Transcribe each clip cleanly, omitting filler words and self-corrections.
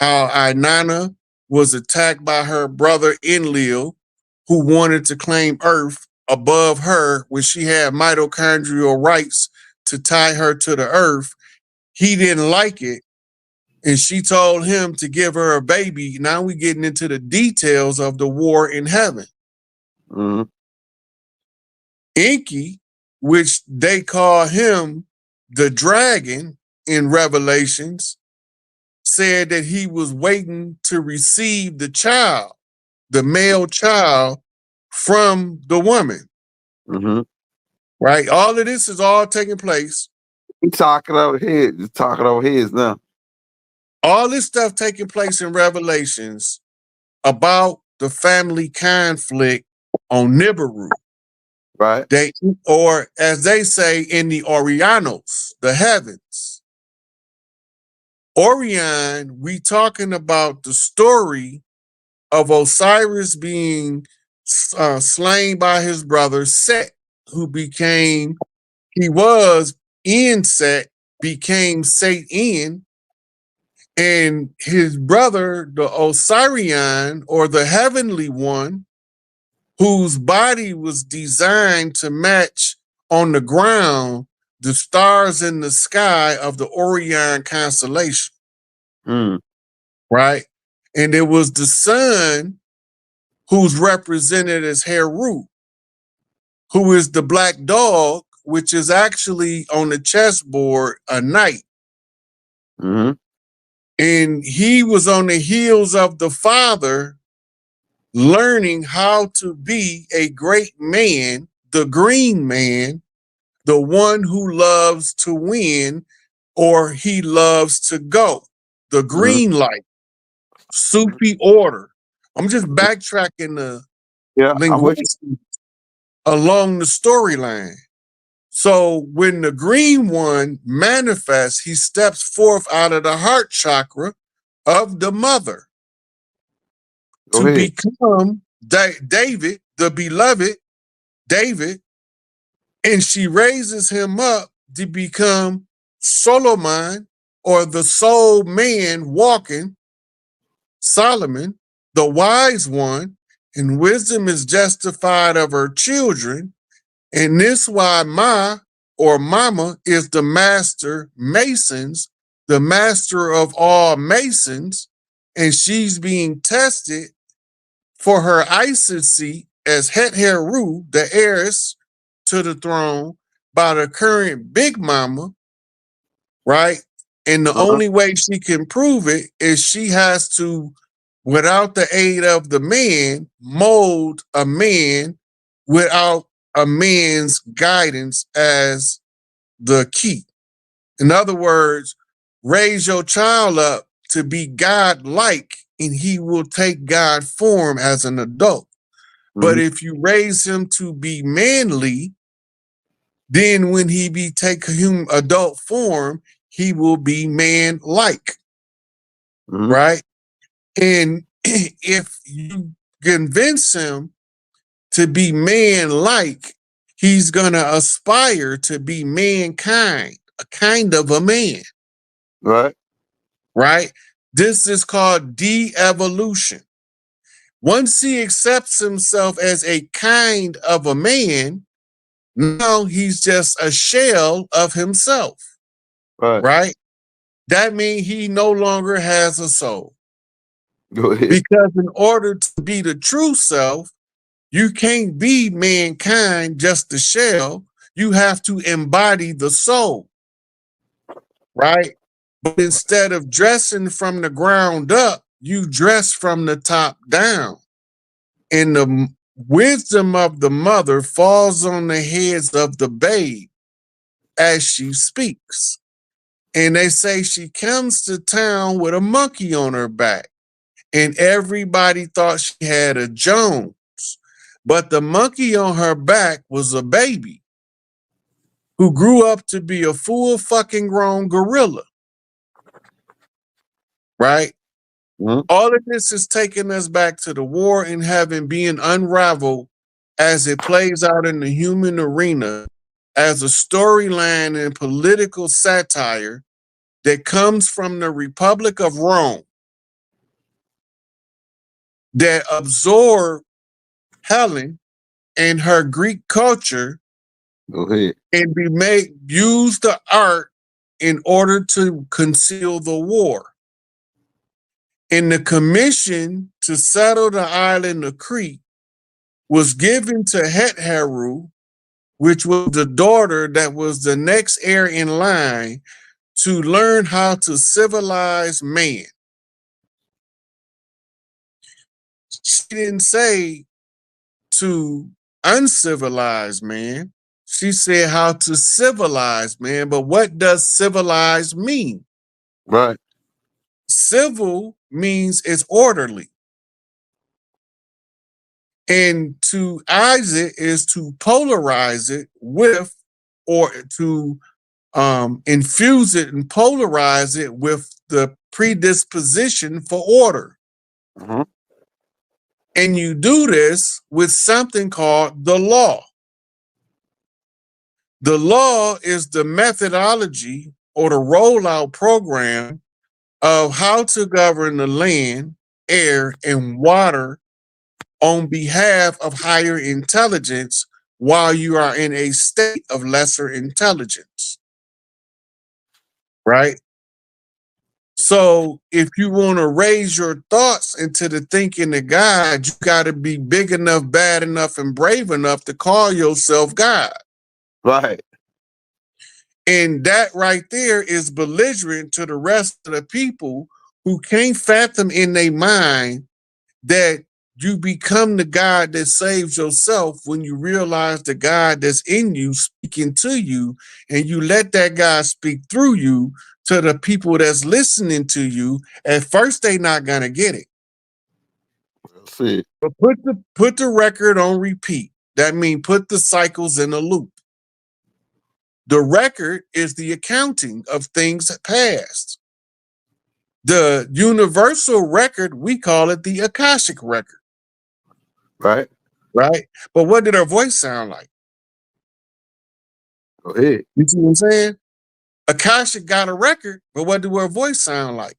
how Inanna was attacked by her brother Enlil, who wanted to claim Earth above her when she had mitochondrial rights to tie her to the Earth. He didn't like it, and she told him to give her a baby. Now we're getting into the details of the war in heaven. Mm-hmm. Enki, which they call him the dragon in Revelations, said that he was waiting to receive the child, the male child, from the woman. Mm-hmm. Right? All of this is all taking place. He's talking over here. He's talking over his now. All this stuff taking place in Revelations about the family conflict on Nibiru. Right. Or as they say in the Orianos, the heavens. Orion, we talking about the story of Osiris being slain by his brother Set, who became, he was in Set, became Satan, and his brother, the Osirian, or the heavenly one, whose body was designed to match on the ground the stars in the sky of the Orion constellation. Right? And it was the sun who's represented as Heru, who is the black dog, which is actually on the chessboard a knight. Mm-hmm. And he was on the heels of the father learning how to be a great man, the green man, the one who loves to win, or he loves to go, the green light, Sufi order. I'm just backtracking the linguistics along the storyline. So when the green one manifests, he steps forth out of the heart chakra of the mother to become David, the beloved David, and she raises him up to become Solomon, or the soul man walking, Solomon, the wise one, and wisdom is justified of her children. And this why Mama is the master masons, the master of all masons, and she's being tested for her Isis seat as Het Heru, the heiress to the throne, by the current Big Mama, right? And the only way she can prove it is she has to, without the aid of the man, mold a man without a man's guidance as the key. In other words, raise your child up to be God-like, and he will take God form as an adult. But if you raise him to be manly, then when he take human adult form, he will be man-like, right? And if you convince him to be man-like, he's gonna aspire to be mankind, a kind of a man. Right. Right? This is called de-evolution. Once he accepts himself as a kind of a man, now he's just a shell of himself. Right? That means he no longer has a soul. Go ahead. Because in order to be the true self, you can't be mankind, just the shell. You have to embody the soul, right? But instead of dressing from the ground up, you dress from the top down. And the wisdom of the mother falls on the heads of the babe as she speaks. And they say she comes to town with a monkey on her back. And everybody thought she had a Jones. But the monkey on her back was a baby who grew up to be a full fucking grown gorilla. Right? All of this is taking us back to the war in heaven being unraveled as it plays out in the human arena as a storyline and political satire that comes from the Republic of Rome. that absorbed Helen and her Greek culture Go ahead. and use the art in order to conceal the war. And the commission to settle the island of Crete was given to Het-Heru, which was the daughter that was the next heir in line to learn how to civilize man. She didn't say to uncivilize man. She said how to civilize man. But what does civilize mean? Right. Civil means it's orderly. And to eyes it is to polarize it with, or to infuse it and polarize it with the predisposition for order. Mm-hmm. And you do this with something called the law. The law is the methodology or the rollout program of how to govern the land, air, and water on behalf of higher intelligence while you are in a state of lesser intelligence. Right? So if you want to raise your thoughts into the thinking of God, you got to be big enough, bad enough, and brave enough to call yourself God. Right. And that right there is belligerent to the rest of the people who can't fathom in their mind that you become the God that saves yourself when you realize the God that's in you speaking to you, and you let that God speak through you to the people that's listening to you. At first, they not gonna get it. Let's see. But put the record on repeat. That means put the cycles in a loop. The record is the accounting of things past. The universal record, we call it the Akashic record. Right. Right? But what did her voice sound like? Go ahead. You see what I'm saying? Akashic got a record, but what do her voice sound like?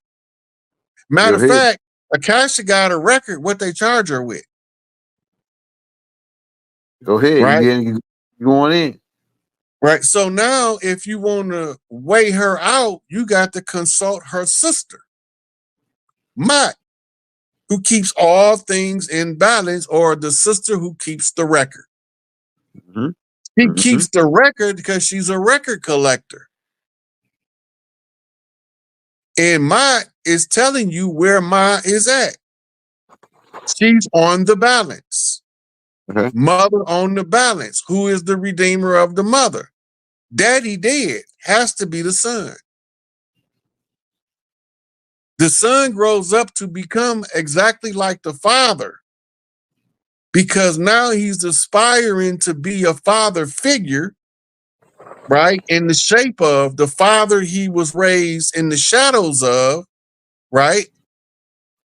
Matter of fact, Akashic got a record, what they charge her with. Go ahead. Right? You going in. Right. So now if you want to weigh her out, you got to consult her sister, Mott, who keeps all things in balance, or the sister who keeps the record. Mm-hmm. She keeps the record because she's a record collector. And Mott is telling you where Ma is at. She's on the balance. Okay. Mother on the balance. Who is the redeemer of the mother? Daddy dead. Has to be the son. The son grows up to become exactly like the father, because now he's aspiring to be a father figure, right? In the shape of the father he was raised in the shadows of, right?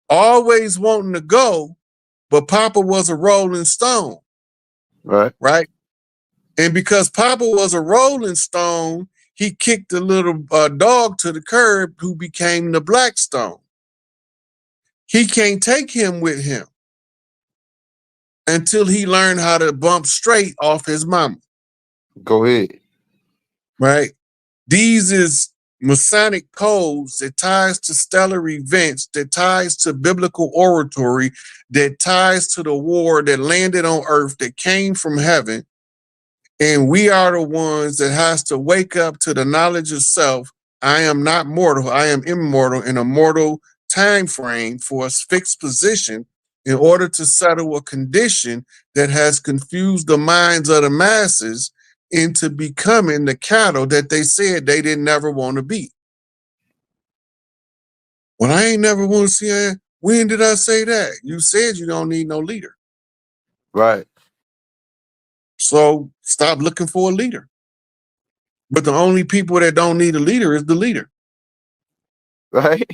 Always wanting to go, but Papa was a rolling stone. Right. Right. And because Papa was a rolling stone, he kicked the little dog to the curb who became the black stone. He can't take him with him until he learned how to bump straight off his mama. Go ahead. Right. These is Masonic codes that ties to stellar events, that ties to biblical oratory, that ties to the war that landed on earth, that came from heaven. And we are the ones that has to wake up to the knowledge of self. I am not mortal. I am immortal in a mortal time frame for a fixed position in order to settle a condition that has confused the minds of the masses into becoming the cattle that they said they didn't never want to be. Well, I ain't never want to see her. When did I say that? You said you don't need no leader. Right. So stop looking for a leader. But the only people that don't need a leader is the leader. Right.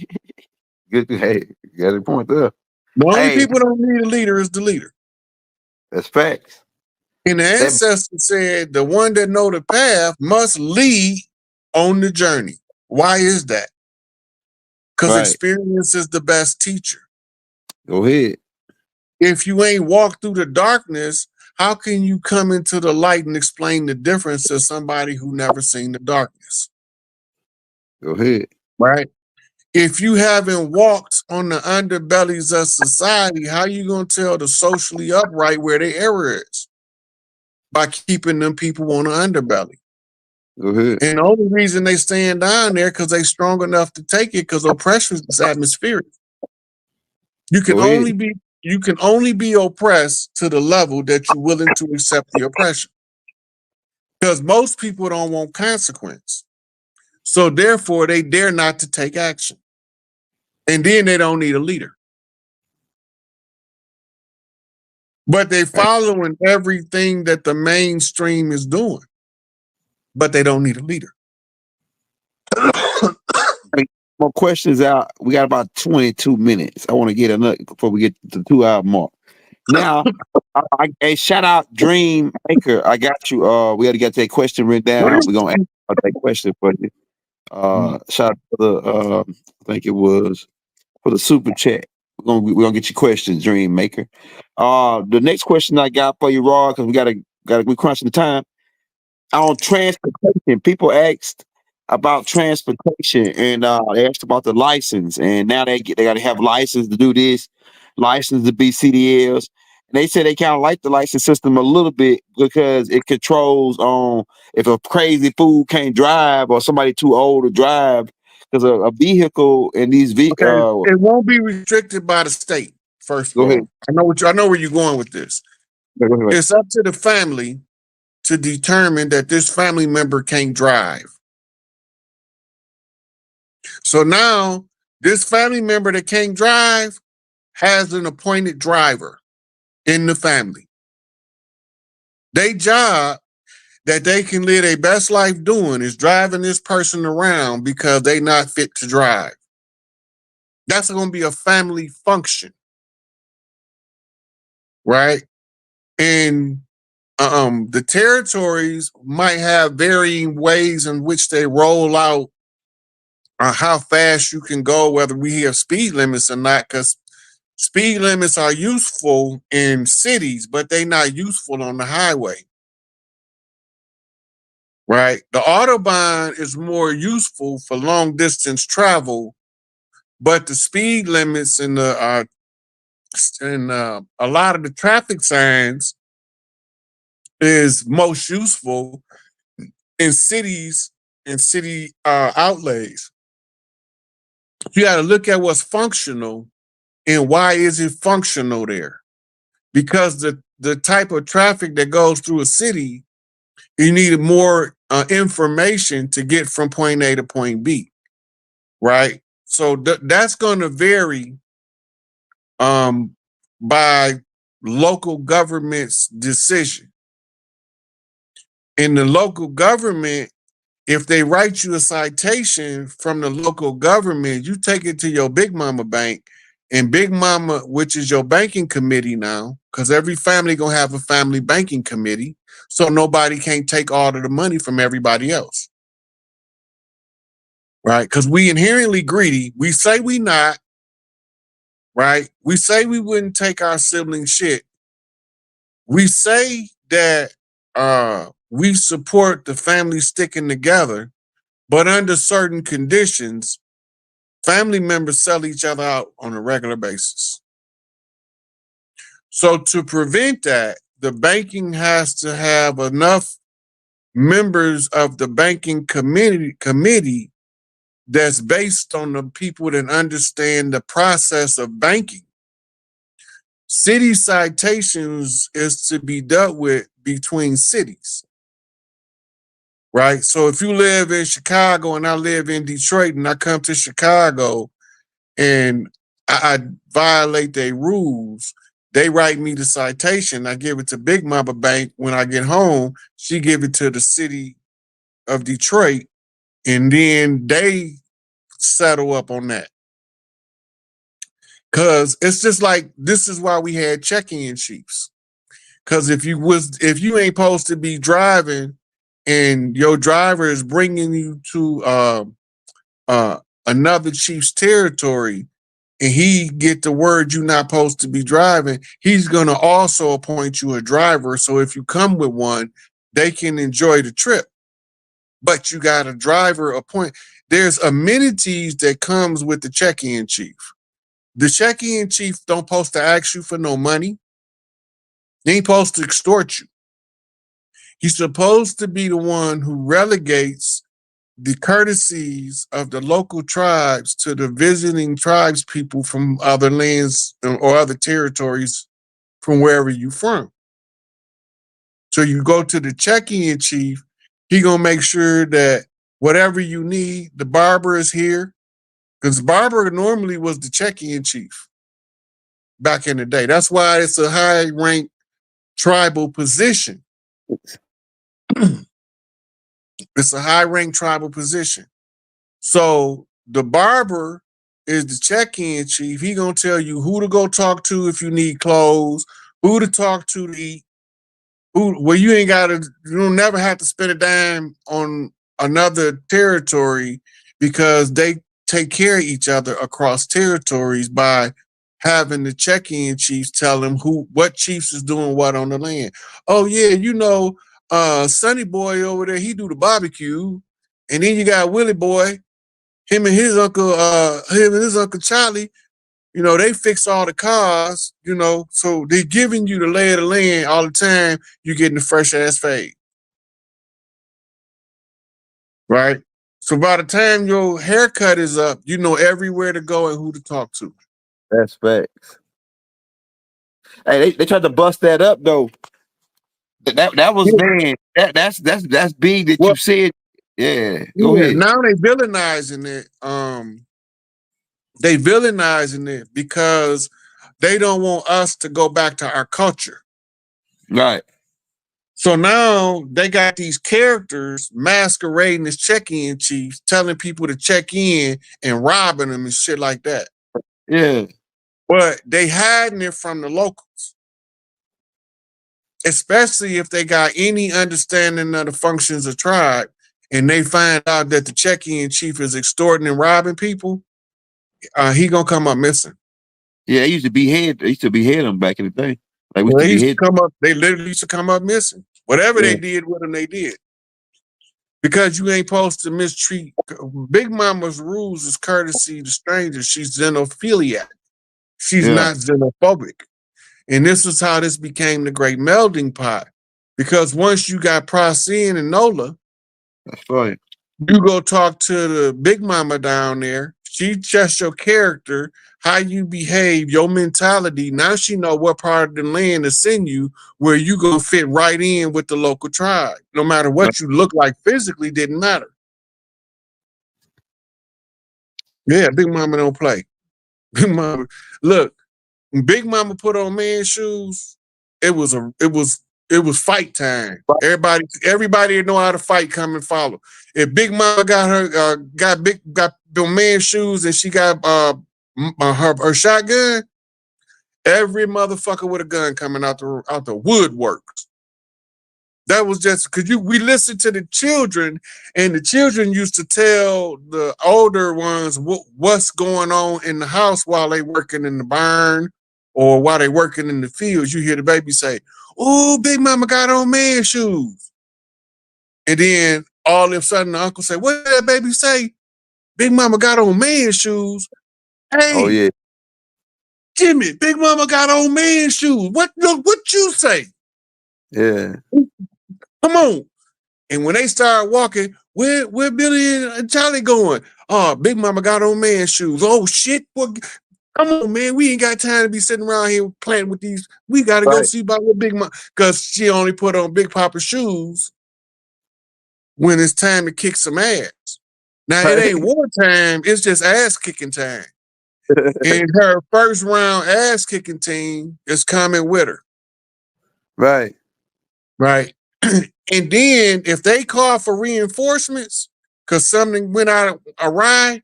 Good. Hey, you got a point there. The only people that don't need a leader is the leader. That's facts. And the ancestor said the one that know the path must lead on the journey. Why is that? Because experience is the best teacher. Go ahead. If you ain't walked through the darkness, how can you come into the light and explain the difference to somebody who never seen the darkness? Go ahead. Right? If you haven't walked on the underbellies of society, how you gonna tell the socially upright where their error is? By keeping them people on the underbelly. Go ahead. And the only reason they stand down there because they strong enough to take it because oppression is atmospheric. You can Go ahead. only be oppressed to the level that you're willing to accept the oppression. Because most people don't want consequence. So therefore they dare not to take action. And then they don't need a leader. But they following everything that the mainstream is doing. But they don't need a leader. More questions out. We got about 22 minutes. I want to get another before we get to the 2-hour mark. Now, a shout out Dream Maker. I got you. We got to get that question written down. We're gonna ask that question for you. Shout out to the I think it was for the super chat. We're gonna get your questions, Dream Maker. The next question I got for you, Raw, because we crunching the time. On transportation, people asked about transportation, and they asked about the license, and now they got to have license to do this, license to be CDLs. And they say they kind of like the license system a little bit because it controls on if a crazy fool can't drive or somebody too old to drive, because a vehicle in these vehicles. Okay, it won't be restricted by the state. First of Go ahead. all, I know where you're going with this. Go ahead. It's up to the family to determine that this family member can't drive. So now this family member that can't drive has an appointed driver in the family. Their job that they can live their best life doing is driving this person around because they not fit to drive. That's going to be a family function, right? And the territories might have varying ways in which they roll out how fast you can go, whether we have speed limits or not, because speed limits are useful in cities, but they're not useful on the highway. Right? The Autobahn is more useful for long distance travel, but the speed limits and a lot of the traffic signs is most useful in cities and city outlays. You got to look at what's functional and why is it functional there? Because the type of traffic that goes through a city, you need more information to get from point A to point B, right? So that's going to vary by local government's decision. In the local government, if they write you a citation from the local government, you take it to your Big Mama bank, and Big Mama, which is your banking committee now, because every family gonna have a family banking committee, so nobody can't take all of the money from everybody else, right? Because we inherently greedy. We say we not, right? We say we wouldn't take our siblings' shit. We say that we support the family sticking together, but under certain conditions, family members sell each other out on a regular basis. So to prevent that, the banking has to have enough members of the banking committee that's based on the people that understand the process of banking. City citations is to be dealt with between cities, right? So if you live in Chicago and I live in Detroit and I come to Chicago and I violate their rules, they write me the citation. I give it to Big Mama Bank. When I get home, she give it to the city of Detroit, and then they settle up on that. Cause it's just like, this is why we had check-in chiefs. Cause if you ain't supposed to be driving and your driver is bringing you to another chief's territory, and he get the word you're not supposed to be driving, he's gonna also appoint you a driver. So if you come with one, they can enjoy the trip. But you got a driver appoint. There's amenities that comes with the check-in chief. The check-in chief don't supposed to ask you for no money. He ain't supposed to extort you. He's supposed to be the one who relegates the courtesies of the local tribes to the visiting tribes people from other lands or other territories from wherever you from. So you go to the check-in chief, he gonna make sure that whatever you need, the barber is here. Because the barber normally was the check-in chief back in the day. That's why it's a high-ranked tribal position. It's a high-ranked tribal position. So the barber is the check-in chief. He gonna tell you who to go talk to if you need clothes, who to talk to eat, you ain't gotta, you don't never have to spend a dime on another territory because they take care of each other across territories by having the check-in chiefs tell them what chiefs is doing what on the land. Oh yeah, Sonny Boy over there, he do the barbecue. And then you got Willie Boy, him and his uncle Charlie, they fix all the cars, so they're giving you the lay of the land all the time. You're getting the fresh ass fade. Right? So by the time your haircut is up, you know everywhere to go and who to talk to. That's facts. Hey, they tried to bust that up though. That was man. That's big that you said. Yeah, go ahead. Now they villainizing it. They villainizing it because they don't want us to go back to our culture. Right. So now they got these characters masquerading as check-in chiefs, telling people to check in and robbing them and shit like that. Yeah. But they hiding it from the locals. Especially if they got any understanding of the functions of tribe and they find out that the check-in chief is extorting and robbing people, he gonna come up missing. Yeah, they used to behead them back in the day. Like they literally used to come up missing. Whatever they did with them, they did. Because you ain't supposed to mistreat. Big Mama's rules is courtesy to strangers. She's xenophiliac. She's not xenophobic. And this is how this became the great melding pot. Because once you got Procyon and Nola, that's right. You go talk to the Big Mama down there. She just your character, how you behave, your mentality. Now she know what part of the land to send you where you gonna fit right in with the local tribe. No matter what you look like physically, didn't matter. Yeah, Big Mama don't play. Big Mama, look, when Big Mama put on man shoes, it was fight time. Everybody know how to fight, come and follow. If Big Mama got her got man shoes and she got her shotgun, every motherfucker with a gun coming out the woodworks. That was just because we listened to the children, and the children used to tell the older ones what's going on in the house while they working in the barn or while they working in the fields. You hear the baby say, "Oh, Big Mama got on man shoes," and then all of a sudden the uncle say, "What did that baby say? Big Mama got on man shoes." Hey, oh yeah, Jimmy, Big Mama got on man shoes. What you say? Yeah. Come on. And when they start walking, where Billy and Charlie going? Oh, Big Mama got on man shoes. Oh shit. Come on, man. We ain't got time to be sitting around here playing with these. We gotta go see about what Big Mama, because she only put on Big Papa shoes when it's time to kick some ass. Now it ain't wartime, it's just ass kicking time. And her first round ass kicking team is coming with her. Right. Right. And then if they call for reinforcements because something went out awry,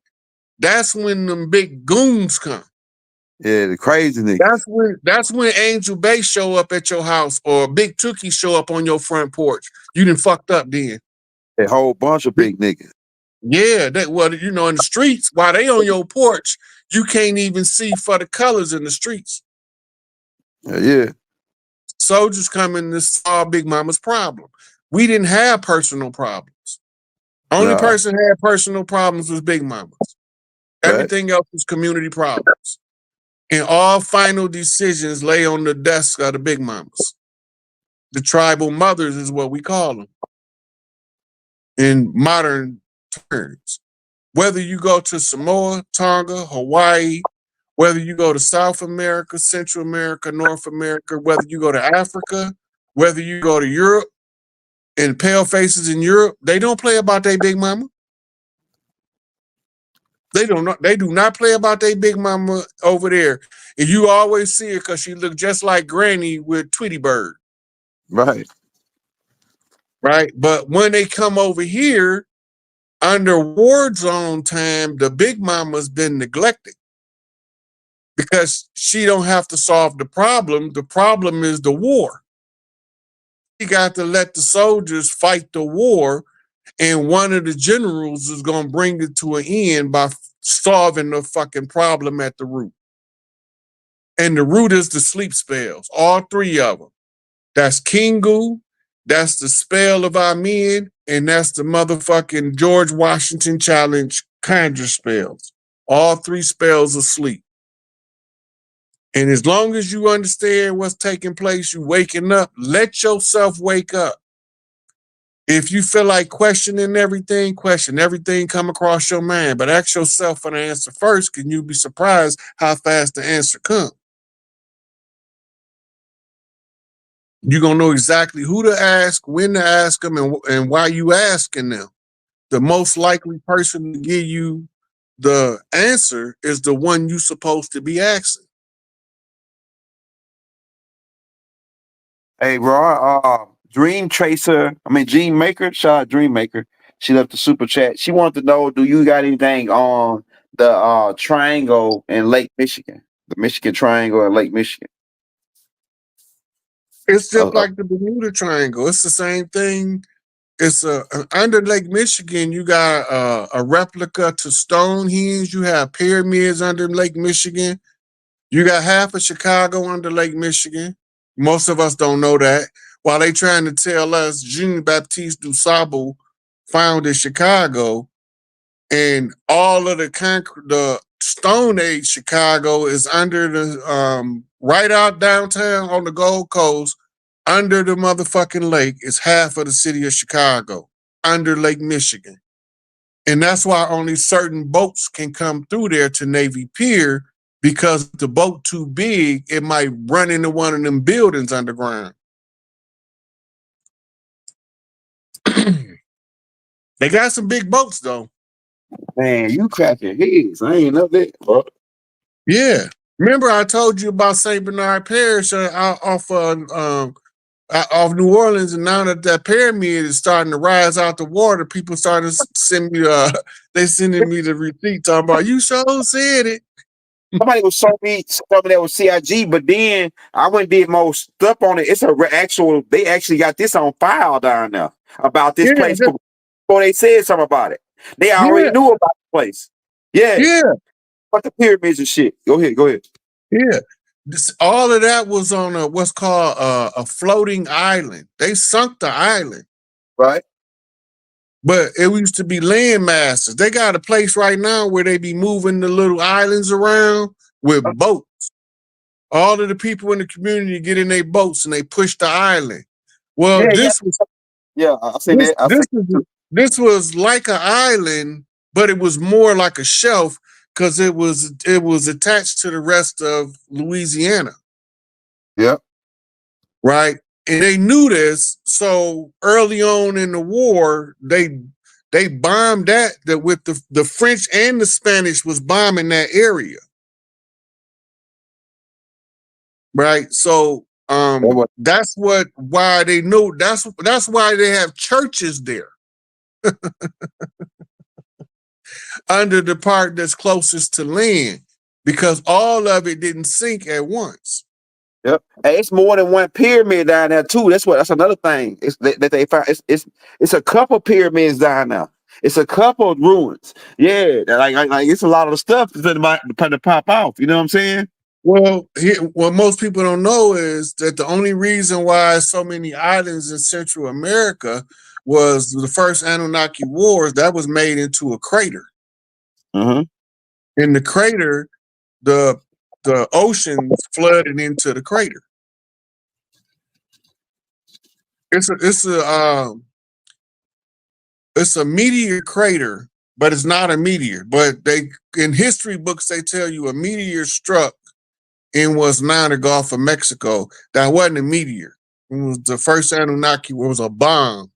that's when them big goons come. Yeah, the crazy niggas. That's when Angel Bay show up at your house or Big Tookie show up on your front porch. You done fucked up then. A whole bunch of big niggas. Yeah, in the streets, while they on your porch, You can't even see for the colors in the streets. Yeah. Soldiers come in to solve Big Mama's problem. We didn't have personal problems. Only person had personal problems was Big Mama's. Everything else was community problems. And all final decisions lay on the desk of the Big Mamas. The tribal mothers is what we call them in modern terms. Whether you go to Samoa, Tonga, Hawaii, whether you go to South America, Central America, North America, whether you go to Africa, whether you go to Europe, and pale faces in Europe, they don't play about their Big Mama. They do not play about their Big Mama over there. And you always see her because she looked just like Granny with Tweety Bird. Right. Right. But when they come over here under war zone time, the Big Mama's been neglected because she don't have to solve the problem. The problem is the war. She got to let the soldiers fight the war, and one of the generals is going to bring it to an end by solving the fucking problem at the root. And the root is the sleep spells, all three of them. That's Kingu, that's the spell of our men, and that's the motherfucking George Washington challenge conjure spells. All three spells are sleep. And as long as you understand what's taking place, you waking up, let yourself wake up. If you feel like questioning everything, question everything come across your mind, but ask yourself for the answer first, and you'll be surprised how fast the answer comes. You're going to know exactly who to ask, when to ask them, and why you asking them. The most likely person to give you the answer is the one you're supposed to be asking. Hey, bro, Dream Maker, shout out Dream Maker. She left the super chat. She wanted to know, do you got anything on the triangle in Lake Michigan? The Michigan Triangle in Lake Michigan. It's just like the Bermuda Triangle. It's the same thing. It's under Lake Michigan, you got a replica to Stonehenge. You have pyramids under Lake Michigan. You got half of Chicago under Lake Michigan. Most of us don't know that. While they trying to tell us Jean-Baptiste du Sable founded Chicago, and all of the Stone Age Chicago is under the right out downtown on the Gold Coast, under the motherfucking lake is half of the city of Chicago, under Lake Michigan. And that's why only certain boats can come through there to Navy Pier, because if the boat too big, it might run into one of them buildings underground. They got some big boats though. Man, you cracking heads. I ain't know that, bro. Yeah. Remember I told you about St. Bernard Parish off New Orleans, and now that pyramid is starting to rise out the water, people started to send me they sending me the receipt talking about, you sure said it. Somebody was showing me something that was CIG, but then I went and did more stuff on it. It's they actually got this on file down there about this place before they said something about it. They already knew about the place. Yeah. But the pyramids and shit. Go ahead. Yeah. All of that was on what's called a floating island. They sunk the island. Right. But it used to be land masses. They got a place right now where they be moving the little islands around with boats. All of the people in the community get in their boats and they push the island. Well, this was like an island, but it was more like a shelf because it was attached to the rest of Louisiana. Yep. Right. And they knew this, so early on in the war, they bombed that with the French and the Spanish was bombing that area. Right. So that's why they knew that's why they have churches there. Under the part that's closest to land, because all of it didn't sink at once. Yep. Hey, it's more than one pyramid down there too. That's another thing. It's that they found. It's a couple pyramids down there. It's a couple of ruins. Yeah, like it's a lot of the stuff that might kind of pop off. You know what I'm saying? Well, what most people don't know is that the only reason why so many islands in Central America was the first Anunnaki Wars that was made into a crater. Uh-huh. In the crater, the oceans flooded into the crater. It's a meteor crater, but it's not a meteor. But in history books they tell you a meteor struck in what's now the Gulf of Mexico. That wasn't a meteor. It was the first Anunnaki. It was a bomb.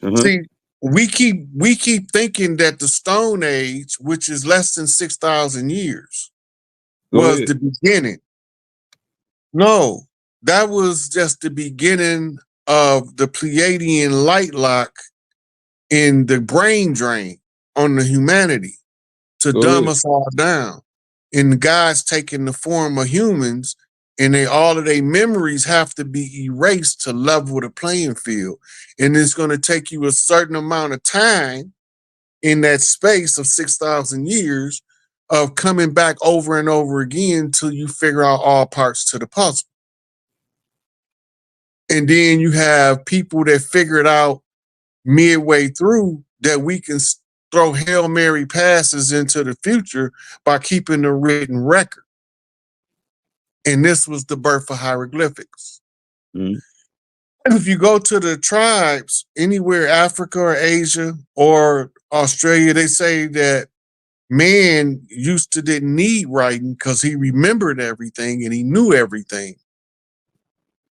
Uh-huh. See, we keep thinking that the Stone Age, which is less than 6,000 years, was the beginning. No, that was just the beginning of the Pleiadian light lock in the brain drain on the humanity to dumb us all down. And God's taking the form of humans, and all of their memories have to be erased to level the playing field. And it's going to take you a certain amount of time in that space of 6,000 years of coming back over and over again till you figure out all parts to the puzzle. And then you have people that figure it out midway through that we can throw Hail Mary passes into the future by keeping a written record. And this was the birth of hieroglyphics. Mm-hmm. If you go to the tribes anywhere, Africa or Asia or Australia, they say that man used to didn't need writing because he remembered everything and he knew everything.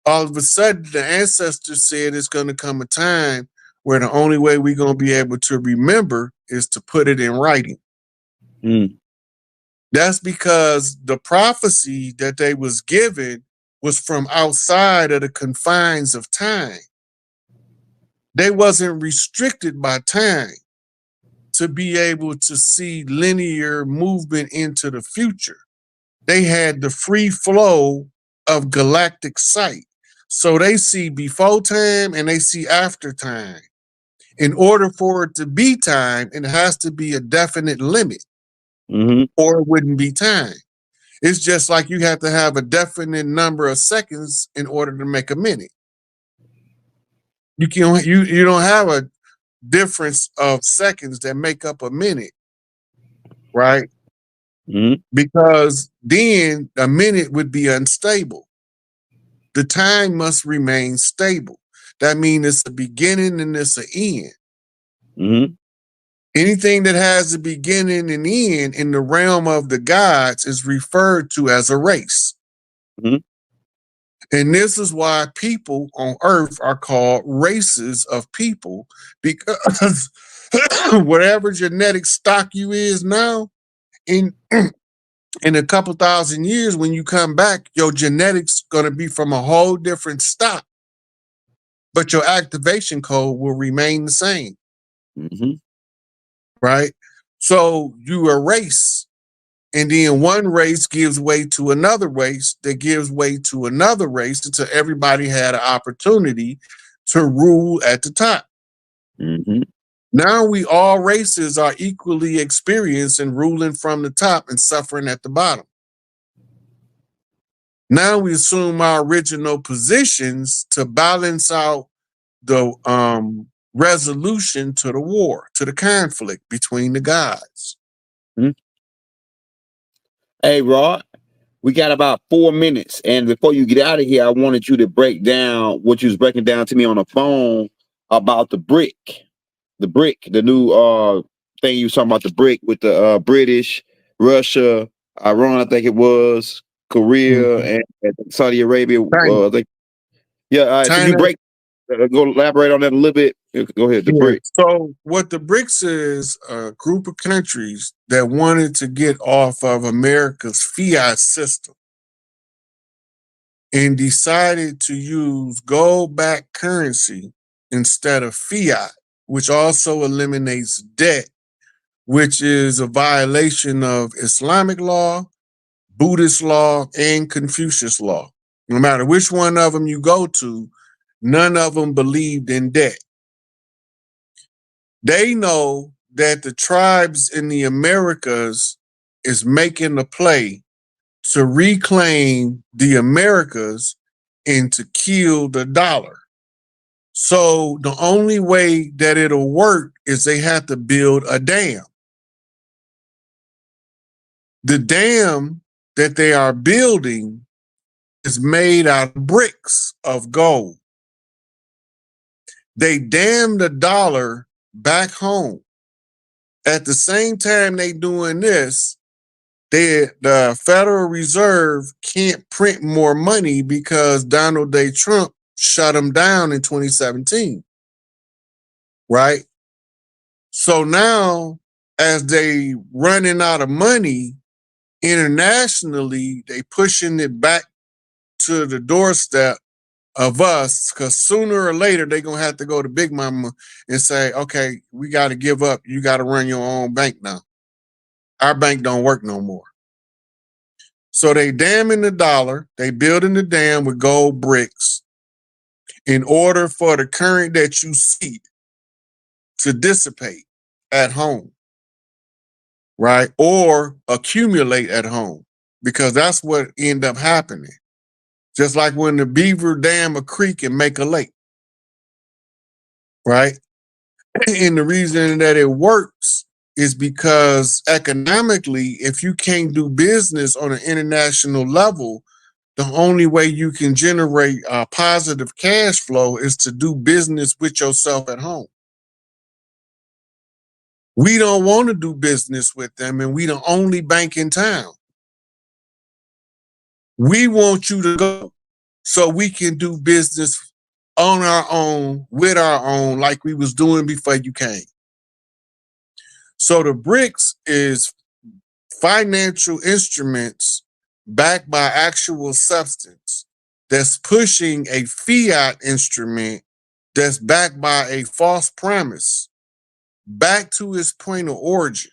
All of a sudden, the ancestors said it's going to come a time where the only way we're going to be able to remember is to put it in writing. Mm. That's because the prophecy that they was given was from outside of the confines of time. They wasn't restricted by time to be able to see linear movement into the future. They had the free flow of galactic sight. So they see before time and they see after time. In order for it to be time, it has to be a definite limit, or it wouldn't be time. It's just like you have to have a definite number of seconds in order to make a minute. You don't have a difference of seconds that make up a minute, right? Mm-hmm. Because then a minute would be unstable. The time must remain stable. That means it's a beginning and it's an end. Mm-hmm. Anything that has a beginning and end in the realm of the gods is referred to as a race. Mm-hmm. And this is why people on earth are called races of people, because whatever genetic stock you is now, in a couple thousand years, when you come back, your genetics going to be from a whole different stock, but your activation code will remain the same. Mm-hmm. Right? So you erase, and then one race gives way to another race that gives way to another race until everybody had an opportunity to rule at the top. Mm-hmm. Now all races are equally experienced in ruling from the top and suffering at the bottom. Now we assume our original positions to balance out the resolution to the war, to the conflict between the gods. Mm-hmm. Hey, Rod, we got about 4 minutes. And before you get out of here, I wanted you to break down what you was breaking down to me on the phone about the BRIC, the new thing you was talking about, the BRIC with the British, Russia, Iran, I think it was, Korea, and Saudi Arabia. I think, yeah. All right, so you go elaborate on that a little bit. Go ahead, the BRIC. So what the BRICS is a group of countries that wanted to get off of America's fiat system and decided to use gold-backed currency instead of fiat, which also eliminates debt, which is a violation of Islamic law, Buddhist law, and Confucius law. No matter which one of them you go to, none of them believed in debt. They know that the tribes in the Americas is making a play to reclaim the Americas and to kill the dollar. So the only way that it'll work is they have to build a dam. The dam that they are building is made out of bricks of gold. They dam the dollar back home. At the same time they doing this, the Federal Reserve can't print more money because Donald J. Trump shut them down in 2017, right? So now, as they running out of money internationally, they pushing it back to the doorstep of us, because sooner or later they're gonna have to go to Big Mama and say, okay, we got to give up. You got to run your own bank now. Our bank don't work no more. So they damming the dollar, they building the dam with gold bricks in order for the current that you see to dissipate at home, right? Or accumulate at home, because that's what end up happening. Just like when the beaver dam a creek and make a lake, right? And the reason that it works is because economically, if you can't do business on an international level, the only way you can generate positive cash flow is to do business with yourself at home. We don't want to do business with them, and we the only bank in town. We want you to go so we can do business on our own, with our own, like we was doing before you came. So the BRICS is financial instruments backed by actual substance that's pushing a fiat instrument that's backed by a false premise back to its point of origin.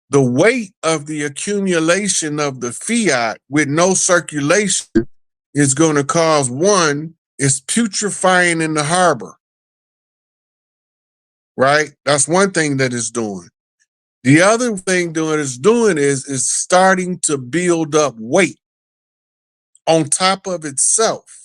The weight of the accumulation of the fiat with no circulation is going to cause, one, it's putrefying in the harbor, right? That's one thing that it's doing. The other thing it's doing is starting to build up weight on top of itself.